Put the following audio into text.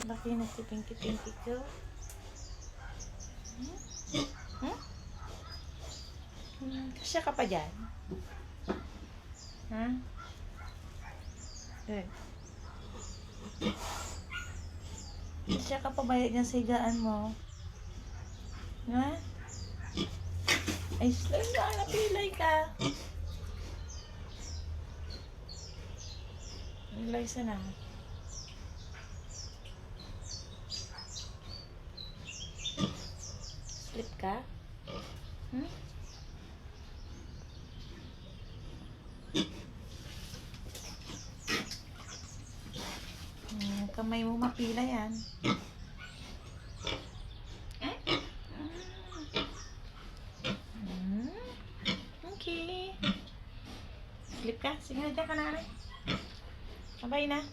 Laki na si Pinky Pinky ko. Hmm? Kasya ka pa dyan? Ha? Good. Kasya ka pa ba dyan sa higaan mo? Ha? Ay, slow na. Napilay ka. Pilay sa na. Sleep ka? Hmm? Kamay mo mapila yan. Okay. Sleep ka? Sige na dyan ka na. Bye na.